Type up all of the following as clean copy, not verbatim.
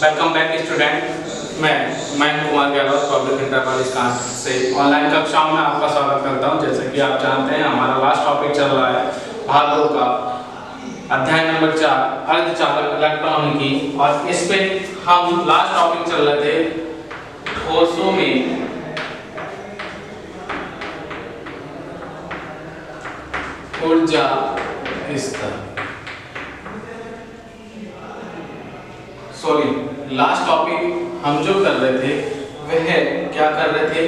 Welcome back student. मैं Kumar Gehlot public inter college कांच से ऑनलाइन कक्षाओं में आपका स्वागत करता हूं। जैसे कि आप जानते हैं हमारा लास्ट टॉपिक चल रहा है भाग 2 का अध्याय नंबर 4 अर्धचालक इलेक्ट्रॉनिकी, और इस पे हम लास्ट टॉपिक चल रहे थे ठोसों में ऊर्जा स्तर। लास्ट टॉपिक हम जो कर रहे थे वह क्या कर रहे थे,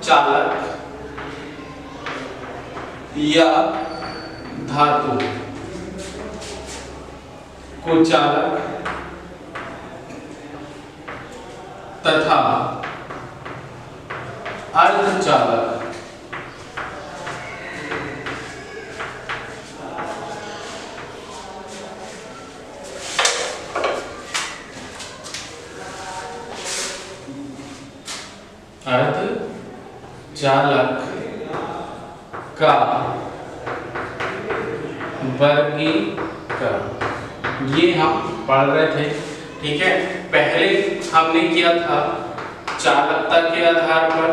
चालक या धातु कुचालक तथा अर्धचालक का वर्गीकरण ये हम पढ़ रहे थे। ठीक है, पहले हमने किया था चालकता के आधार पर,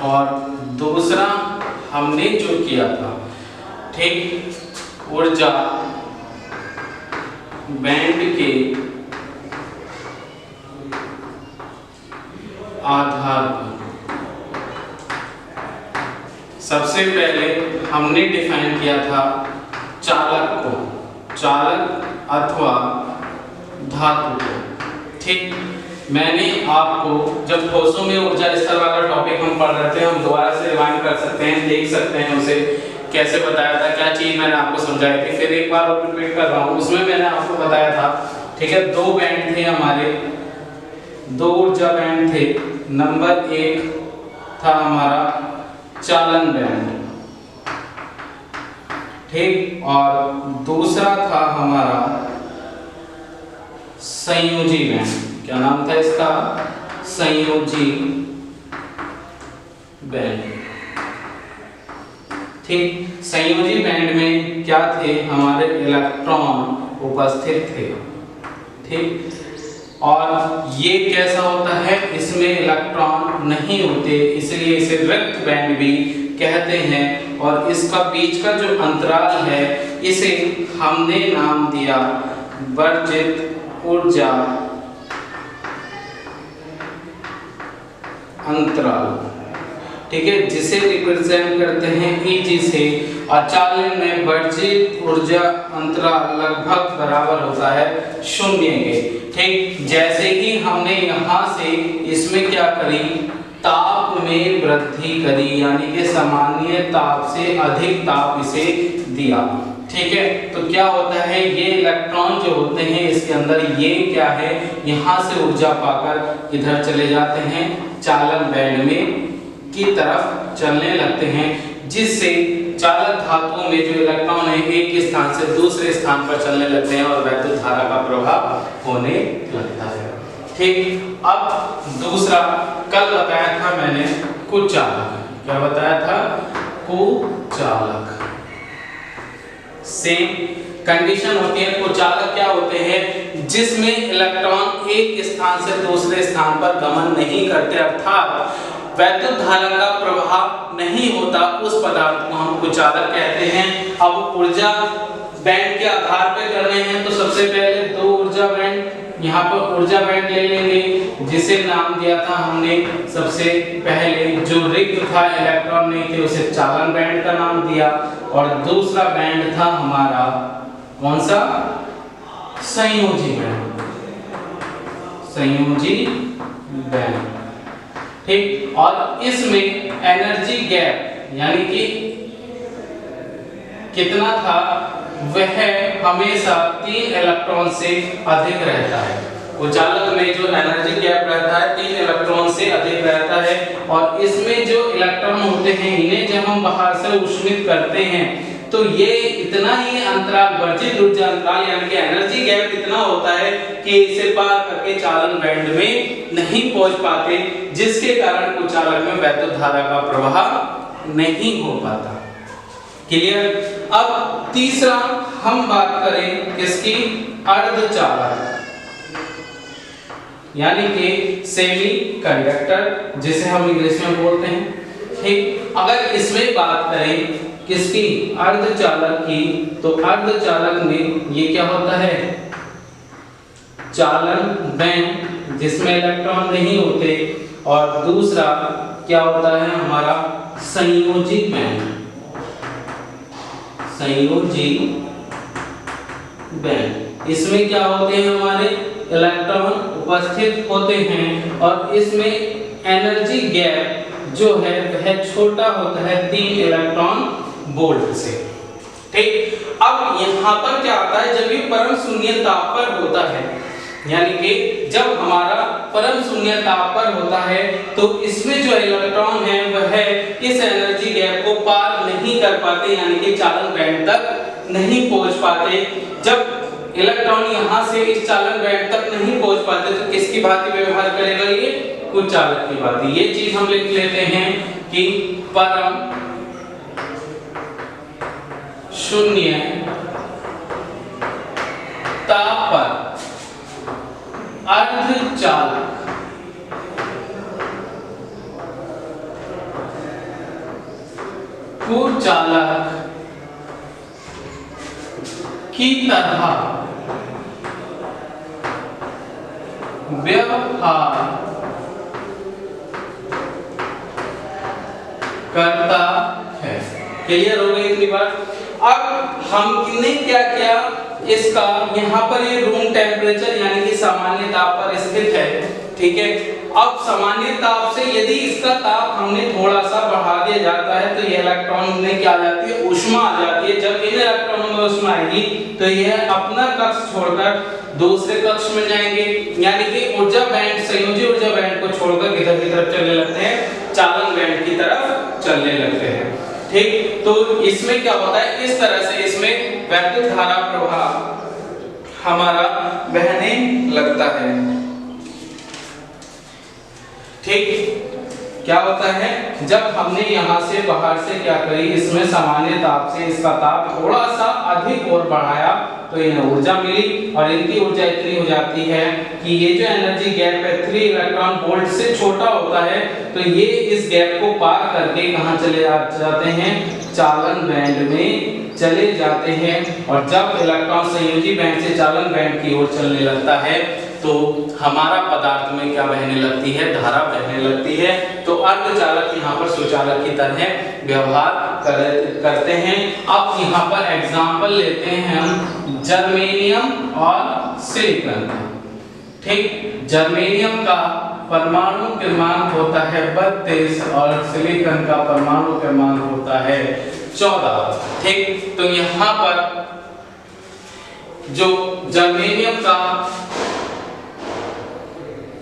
और दूसरा हमने जो किया था ठीक ऊर्जा बैंड के आधार पर। सबसे पहले हमने डिफाइन किया था चालक को, चालक अथवा धातु को। ठीक, मैंने आपको जब ठोसों में ऊर्जा स्तर वाला टॉपिक हम पढ़ रहे थे, हम दोबारा से रिवाइंड कर सकते हैं, देख सकते हैं उसे कैसे बताया था, क्या चीज मैंने आपको समझाई थी। फिर एक बार और रिपीट कर रहा हूँ, उसमें मैंने आपको बताया था ठीक है, दो बैंड थे हमारे, दो ऊर्जा बैंड थे। नंबर 1 था हमारा चालन बैंड, ठीक, और दूसरा था हमारा संयोजी बैंड। क्या नाम था इसका? संयोजी बैंड। ठीक, संयोजी बैंड में क्या थे, हमारे इलेक्ट्रॉन उपस्थित थे। ठीक, और ये कैसा होता है, इसमें इलेक्ट्रॉन नहीं होते, इसलिए इसे रिक्त बैंड भी कहते हैं। और इसका बीच का जो अंतराल है इसे हमने नाम दिया वर्जित ऊर्जा अंतराल। ठीक है, जिसे रिप्रेजेंट करते हैं Eg से, और चालन में वर्जित ऊर्जा अंतराल लगभग बराबर होता है 0 के। ठीक, जैसे ही हमने यहाँ से इसमें क्या करी, ताप में वृद्धि करी, यानी कि सामान्य ताप से अधिक ताप इसे दिया। ठीक है, तो क्या होता है, ये इलेक्ट्रॉन जो होते हैं इसके अंदर ये क्या है, यहाँ से ऊर्जा पाकर इधर चले जाते हैं, चालन बैंड में की तरफ चलने लगते हैं, जिससे चालक धातुओं में जो इलेक्ट्रॉन है एक स्थान से दूसरे स्थान पर चलने लगते हैं और वैद्युत धारा का प्रभाव होने लगता है। ठीक, अब दूसरा कल बताया था मैंने कुचालक। क्या बताया था? कुचालक। सेम कंडीशन होती है। कुचालक क्या होते हैं, जिसमें इलेक्ट्रॉन एक स्थान से दूसरे स्थान पर गमन नहीं करते, अर्थात वैद्युत धारा का प्रभाव नहीं होता, उस पदार्थ को हम कुचालक कहते हैं। अब ऊर्जा बैंड के आधार पे कर रहे हैं, तो सबसे पहले दो ऊर्जा बैंड, यहाँ पर ऊर्जा बैंड ले लेंगे, जिसे नाम दिया था हमने सबसे पहले, जो रिक्त था, इलेक्ट्रॉन नहीं थे, उसे चालन बैंड का नाम दिया। और दूसरा बैंड था हमारा कौन सा? संयोजी बैंड, संयोजी बैंड। ठीक, और इसमें एनर्जी गैप यानी कि कितना था, वह हमेशा 3 इलेक्ट्रॉन से अधिक रहता है। कुचालक में जो एनर्जी गैप रहता है 3 इलेक्ट्रॉन से अधिक रहता है, और इसमें जो इलेक्ट्रॉन होते हैं इन्हें जब हम बाहर से ऊष्मित करते हैं तो ये इतना ही अंतराल, वर्जित ऊर्जा अंतराल यानी कि एनर्जी गैप इतना होता है कि इसे पार करके चालन बैंड में नहीं पहुंच पाते, जिसके कारण कुचालक में वैद्युत धारा का प्रवाह नहीं हो पाता। क्लियर। अब तीसरा हम बात करें किसकी, अर्धचालक यानी कि सेमी कंडक्टर जिसे हम इंग्लिश में बोलते हैं। ठीक, अगर इसमें बात करें किसकी, अर्धचालक की, तो अर्धचालक में ये क्या होता है, चालन बैंड जिसमें इलेक्ट्रॉन नहीं होते, और दूसरा क्या होता है हमारा संयोजी बैंड, संयोजी बैंड। इसमें क्या होते हैं हमारे इलेक्ट्रॉन उपस्थित होते हैं और इसमें एनर्जी गैप जो है वह छोटा होता है 3 इलेक्ट्रॉन वोल्ट से। ठीक, अब यहाँ पर क्या आता है, जब ये परम शून्य ताप पर होता है, यानी कि जब हमारा परम शून्य ताप पर होता है तो इसमें जो इलेक्ट्रॉन है वह इस एनर्जी गैप को पार नहीं कर पाते, यानी कि चालन बैंड तक नहीं पहुंच पाते। जब इलेक्ट्रॉन यहाँ से इस चालन बैंड तक नहीं पहुंच पाते तो किसकी भांति व्यवहार करेगा, ये कुचालक की भांति। ये चीज हम लिख लेते हैं कि परम शून्य ताप पर अर्धचालक कुचालक की तरह व्यवहार करता है। क्लियर हो गई इतनी बात। अब हमने क्या किया, इसका यहाँ पर ये रूम टेम्परेचर यानी कि सामान्य ताप पर स्थित है, ठीक है। अब सामान्य ताप से यदि इसका ताप हमने थोड़ा सा बढ़ा दिया जाता है तो ये इलेक्ट्रॉन में क्या आ जाती है, ऊष्मा आ जाती है। जब इन इलेक्ट्रॉनों में ऊष्मा आएगी तो यह अपना कक्ष छोड़कर दूसरे कक्ष में जाएंगे, यानी कि ऊर्जा बैंड, संयोजी ऊर्जा बैंड को छोड़कर किधर की तरफ चलने लगते हैं, चालन बैंड की तरफ चलने लगते हैं। ठीक, तो इसमें क्या होता है, इस तरह से इसमें वैद्युत धारा प्रवाह हमारा बहने लगता है। ठीक, क्या होता है, जब हमने यहाँ से बाहर से क्या करी, इसमें सामान्य ताप से इसका ताप थोड़ा सा अधिक और बढ़ाया तो इन्हें ऊर्जा मिली, और इनकी ऊर्जा इतनी हो जाती है कि ये जो एनर्जी गैप है 3 इलेक्ट्रॉन वोल्ट से छोटा होता है, तो ये इस गैप को पार करके कहाँ चले जाते हैं, चालन बैंड में चले जाते हैं। और जब इलेक्ट्रॉन संयोजी बैंड से चालन बैंड की ओर चलने लगता है तो हमारा पदार्थ में क्या बहने लगती है, धारा बहने लगती है। तो अर्धचालक यहाँ पर सुचालक की तरह व्यवहार करते हैं। अब यहाँ पर एग्जाम्पल लेते हैं हम जर्मेनियम और सिलिकॉन। ठीक, जर्मेनियम का परमाणु क्रमांक होता है 32 और सिलिकॉन का परमाणु क्रमांक होता है 14। ठीक, तो यहाँ पर जो जर्मेनियम का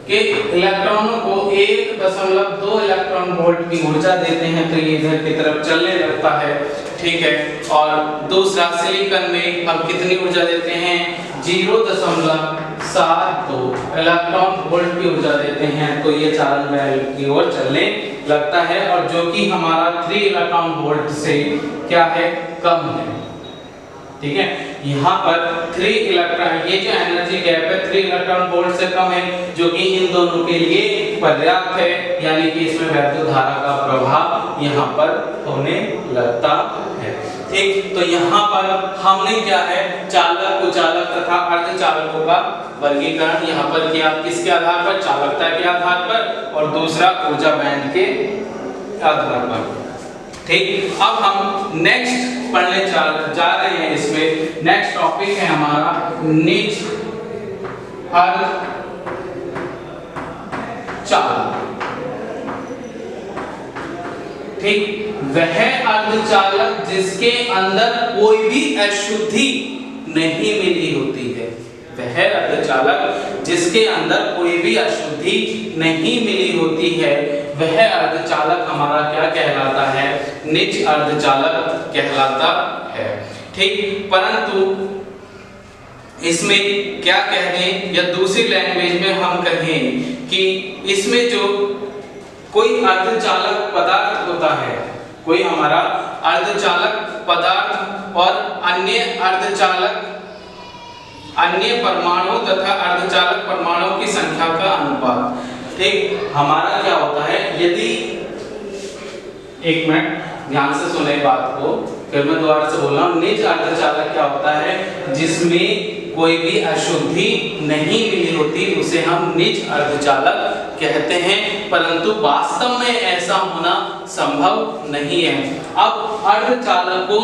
के इलेक्ट्रॉनों को 1.2 इलेक्ट्रॉन वोल्ट की ऊर्जा देते हैं तो ये इधर की तरफ चलने लगता है, ठीक है। और दूसरा सिलिकॉन में हम कितनी ऊर्जा देते हैं, 0.72 इलेक्ट्रॉन वोल्ट की ऊर्जा देते हैं तो ये चालन बैंड की ओर चलने लगता है, और जो कि हमारा 3 इलेक्ट्रॉन वोल्ट से क्या है, कम है। ठीक है, यहाँ पर 3 इलेक्ट्रॉन, ये जो एनर्जी गैप है 3 इलेक्ट्रॉन वोल्ट से कम है, जो कि इन दोनों के लिए पर्याप्त है, यानी कि इसमें वैद्युत धारा का प्रभाव यहाँ पर होने लगता है। ठीक, तो यहाँ पर हमने क्या है, चालक, कुचालक तथा अर्धचालकों का वर्गीकरण यहाँ पर किया, किसके आधार पर, चालकता के आधार पर, और दूसरा ऊर्जा बैंड के आधार पर। ठीक, अब हम नेक्स्ट पढ़ने जा रहे हैं। इसमें नेक्स्ट टॉपिक है हमारा निज अर्धचालक। ठीक, वह अर्धचालक जिसके अंदर कोई भी अशुद्धि नहीं मिली होती है, वह अर्धचालक जिसके अंदर कोई भी अशुद्धि नहीं मिली होती है, वह अर्धचालक हमारा क्या कहलाता है, निज अर्धचालक कहलाता है। ठीक, परंतु इसमें क्या कह दें, या दूसरी लैंग्वेज में हम कहें कि इसमें जो कोई अर्धचालक पदार्थ होता है कोई हमारा अर्धचालक पदार्थ और अन्य परमाणु तथा अर्धचालक परमाणुओं की संख्या का अनुपात। ठीक, हमारा क्या होता है, यदि एक मिनट ध्यान से सुने बात को, फिर मैं दोबारा से बोल रहा हूँ। निज अर्धचालक क्या होता है, जिसमें कोई भी अशुद्धि नहीं मिली होती, उसे हम निज अर्धचालक कहते हैं, परंतु वास्तव में ऐसा होना संभव नहीं है। अब अर्धचालक को